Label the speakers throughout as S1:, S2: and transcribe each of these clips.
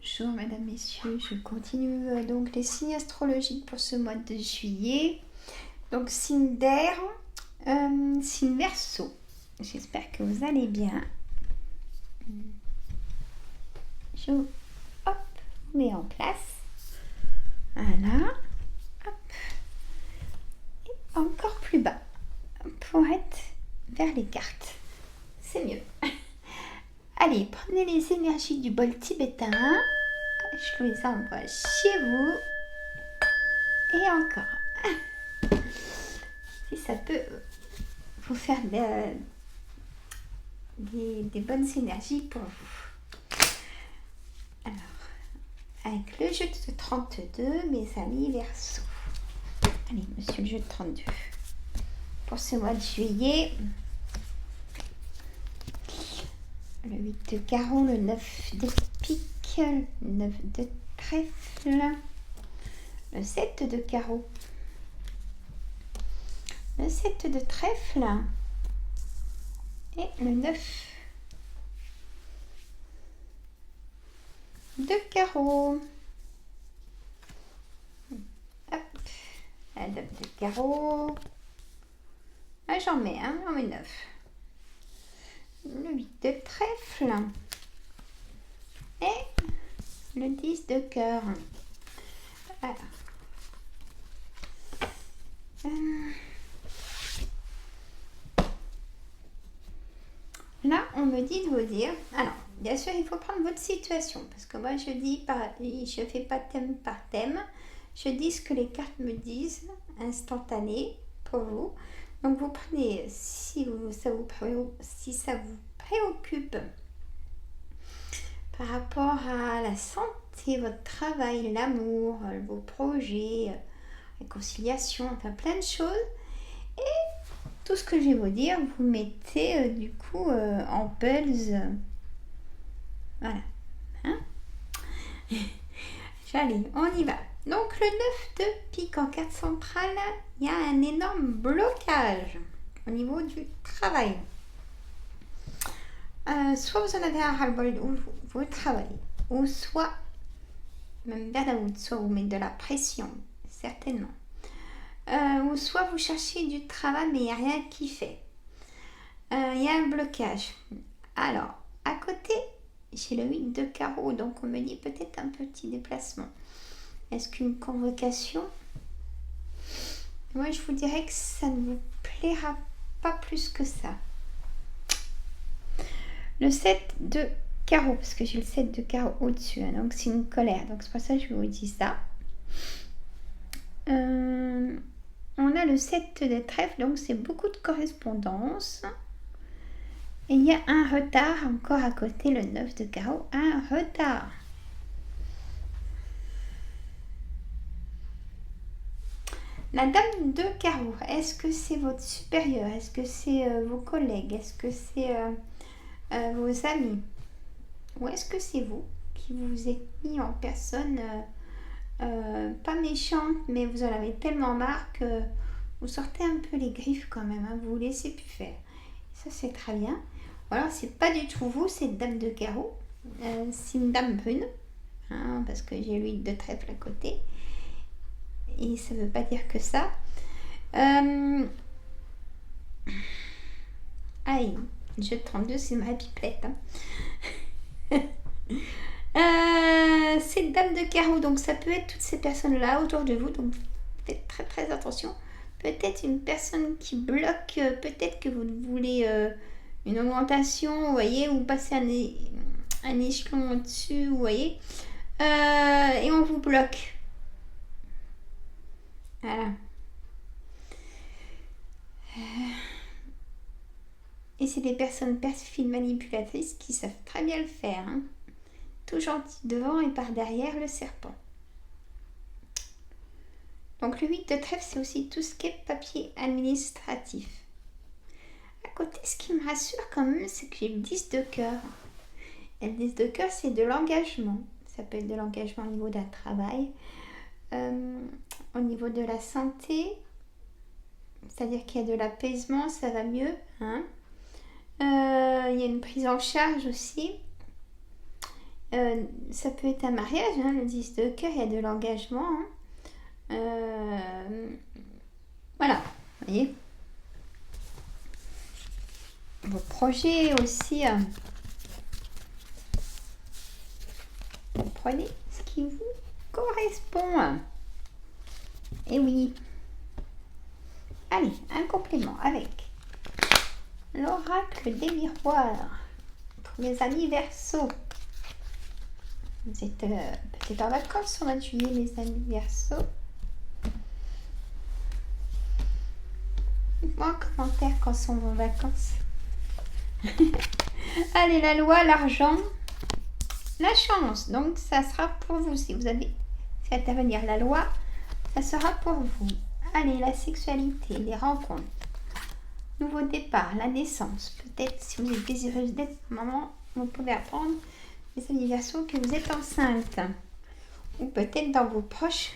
S1: Bonjour mesdames, messieurs, je continue donc les signes astrologiques pour ce mois de juillet. Donc signe d'air, signe Verseau. J'espère que vous allez bien. Je vous mets en place. Voilà. Hop. Et encore plus bas pour être vers les cartes. C'est mieux. Allez, prenez les énergies du bol tibétain. Je les envoie chez vous. Et encore. Si ça peut vous faire des bonnes énergies pour vous. Alors, avec le jeu de 32, mes amis Verseau. Allez, monsieur le jeu de 32. Pour ce mois de juillet, le 8 de carreau, le 9 de pique, le 9 de trèfle, le 7 de carreau, le 7 de trèfle et le 9 de carreau. Hop, la dame de carreau. Ah, j'en mets 9. Le 8 de trèfle et le 10 de cœur. Voilà. Là, on me dit de vous dire, alors, bien sûr, il faut prendre votre situation, parce que moi, je fais pas thème par thème, je dis ce que les cartes me disent, instantané, pour vous. Donc, vous prenez, si ça vous préoccupe par rapport à la santé, votre travail, l'amour, vos projets, la conciliation, enfin plein de choses. Et tout ce que je vais vous dire, vous mettez du coup en pulse. Voilà. Hein. Allez, on y va. Donc le 9 de pique en carte centrale, il y a un énorme blocage au niveau du travail. Soit vous en avez un ras-le-bol où vous travaillez, ou soit, même burn-out, soit vous mettez de la pression, certainement. Ou soit vous cherchez du travail mais il n'y a rien qui fait. Il y a un blocage. Alors, à côté, j'ai le 8 de carreau, donc on me dit peut-être un petit déplacement. Est-ce qu'une convocation? Moi, je vous dirais que ça ne vous plaira pas plus que ça. Le 7 de carreau, parce que j'ai le 7 de carreau au-dessus, hein, donc c'est une colère. Donc c'est pour ça que je vous dis ça. On a le 7 de trèfle, donc c'est beaucoup de correspondance. Et il y a un retard encore à côté, le 9 de carreau, un retard. La dame de carreau, est-ce que c'est votre supérieur? Est-ce que c'est vos collègues? Est-ce que c'est vos amis? Ou est-ce que c'est vous qui vous êtes mis en personne pas méchante, mais vous en avez tellement marre que vous sortez un peu les griffes quand même, hein, vous vous laissez plus faire. Ça, c'est très bien. Ou alors, c'est pas du tout vous, c'est dame de carreau. C'est une dame brune, hein, parce que j'ai l'huile de trèfle à côté. Et ça veut pas dire que ça. Aïe, jeu de 32, c'est une vraie pipelette. Hein. C'est dame de carreau, donc ça peut être toutes ces personnes-là autour de vous. Donc faites très très attention. Peut-être une personne qui bloque, peut-être que vous voulez une augmentation, vous voyez, ou passer un échelon au-dessus, vous voyez. Et on vous bloque. Voilà. Et c'est des personnes perfides manipulatrices qui savent très bien le faire. Hein. Tout gentil devant et par derrière le serpent. Donc le 8 de trèfle, c'est aussi tout ce qui est papier administratif. À côté, ce qui me rassure quand même, c'est que j'ai le 10 de cœur. Et le 10 de cœur, c'est de l'engagement. Ça peut être de l'engagement au niveau d'un travail. Au niveau de la santé, c'est-à-dire qu'il y a de l'apaisement, ça va mieux. Hein. Il y a une prise en charge aussi. Ça peut être un mariage, hein, le 10 de cœur, il y a de l'engagement. Hein. Voilà, vous voyez. Vos projets aussi, vous prenez ce qui vous correspond. Et oui. Allez, un complément avec l'oracle des miroirs pour les amis Verseau. Vous êtes peut-être en vacances au mois de juillet, les amis Verseau. Dites-moi en commentaire quand sont vos vacances. Allez, la loi, l'argent, la chance. Donc, ça sera pour vous. Si vous avez fait intervenir la loi, ça sera pour vous. Allez, la sexualité, les rencontres, nouveau départ, la naissance. Peut-être si vous êtes désireuse d'être maman, vous pouvez apprendre, les amis Verseaux, que vous êtes enceinte. Ou peut-être dans vos proches,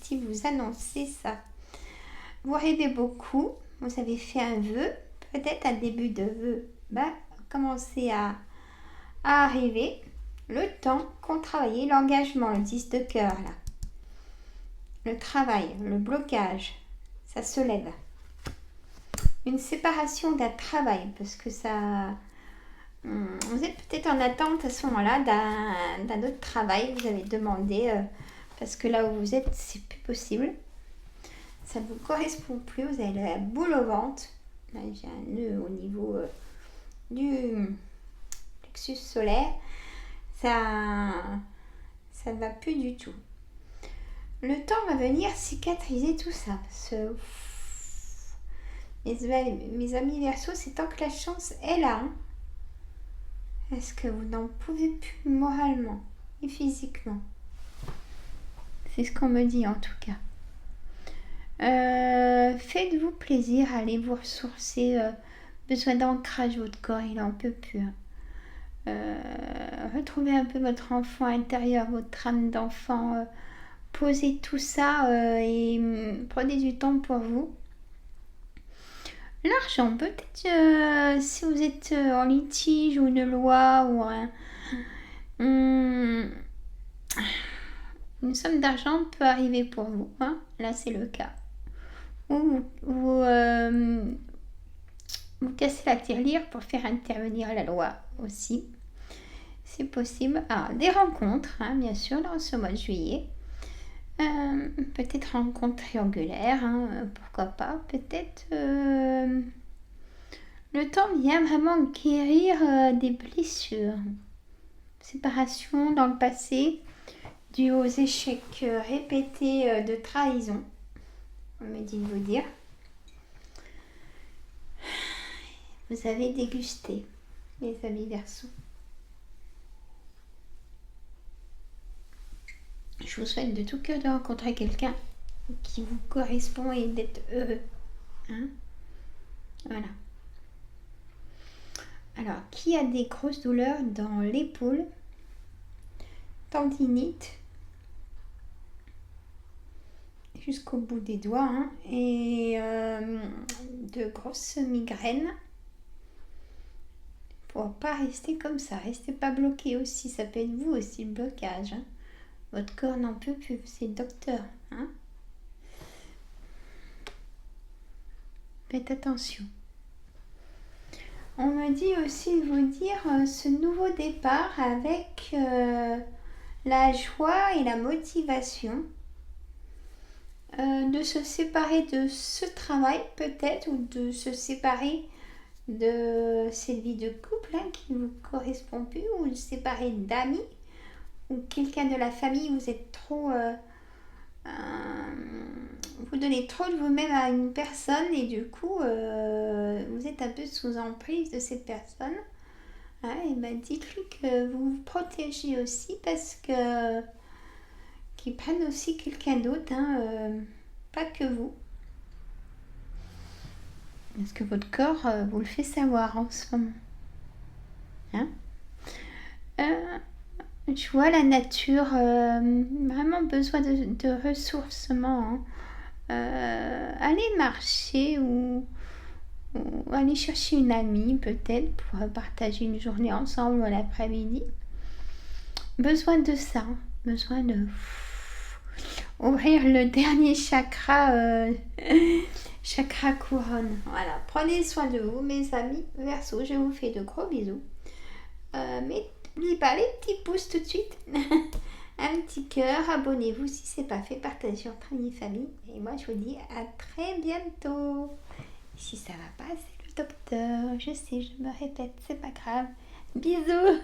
S1: si vous annoncez ça. Vous rêvez beaucoup, vous avez fait un vœu, peut-être un début de vœu, commencez à arriver. Le temps qu'on travaille, l'engagement, le 10 de cœur, là. Le travail, le blocage, ça se lève. Une séparation d'un travail, parce que ça... Vous êtes peut-être en attente à ce moment-là d'un autre travail, vous avez demandé, parce que là où vous êtes, c'est plus possible. Ça ne vous correspond plus, vous avez la boule au ventre. Là, j'ai un nœud au niveau du plexus solaire. Ça ne va plus du tout. Le temps va venir cicatriser tout ça. Mes amis Verseaux, c'est tant que la chance est là. Hein. Est-ce que vous n'en pouvez plus moralement et physiquement? C'est ce qu'on me dit en tout cas. Faites-vous plaisir, allez vous ressourcer. Besoin d'ancrage, votre corps, il n'en peut plus. Retrouvez un peu votre enfant intérieur, votre âme d'enfant. Posez tout ça et prenez du temps pour vous. L'argent, peut-être si vous êtes en litige ou une loi ou une somme d'argent peut arriver pour vous. Hein. Là, c'est le cas. Ou vous cassez la tirelire pour faire intervenir la loi aussi. C'est possible. Ah, des rencontres, hein, bien sûr, dans ce mois de juillet. Peut-être rencontre triangulaire, hein, pourquoi pas. Peut-être le temps vient vraiment guérir des blessures. Séparation dans le passé, dû aux échecs répétés de trahison. On me dit de vous dire. Vous avez dégusté, les amis Verseaux. Je vous souhaite de tout cœur de rencontrer quelqu'un qui vous correspond et d'être heureux. Hein? Voilà. Alors, qui a des grosses douleurs dans l'épaule, tendinite, jusqu'au bout des doigts, hein, et de grosses migraines. Pour pas rester comme ça, restez pas bloqué aussi, ça peut être vous aussi le blocage. Hein. Votre corps n'en peut plus, c'est le docteur. Hein. Faites attention. On me dit aussi de vous dire ce nouveau départ avec la joie et la motivation. De se séparer de ce travail peut-être ou de se séparer de cette vie de couple qui ne vous correspond plus ou de se séparer d'amis ou quelqu'un de la famille, vous êtes trop... vous donnez trop de vous-même à une personne et du coup vous êtes un peu sous emprise de cette personne. Hein, et dites-lui que vous vous protégez aussi parce que qu'ils prennent aussi quelqu'un d'autre, hein, pas que vous. Parce que votre corps vous le fait savoir en ce moment. Hein, je vois la nature, vraiment besoin de ressourcement. Hein. Allez marcher ou aller chercher une amie peut-être pour partager une journée ensemble ou l'après-midi. besoin de ça, besoin de ouvrir le dernier chakra, chakra couronne. Voilà, prenez soin de vous, mes amis Verseau. Je vous fais de gros bisous. Mais n'oubliez pas les petits pouces tout de suite. Un petit cœur, abonnez-vous si c'est pas fait, partagez entre amis, famille. Et moi, je vous dis à très bientôt. Si ça va pas, c'est le docteur. Je sais, je me répète, c'est pas grave. Bisous.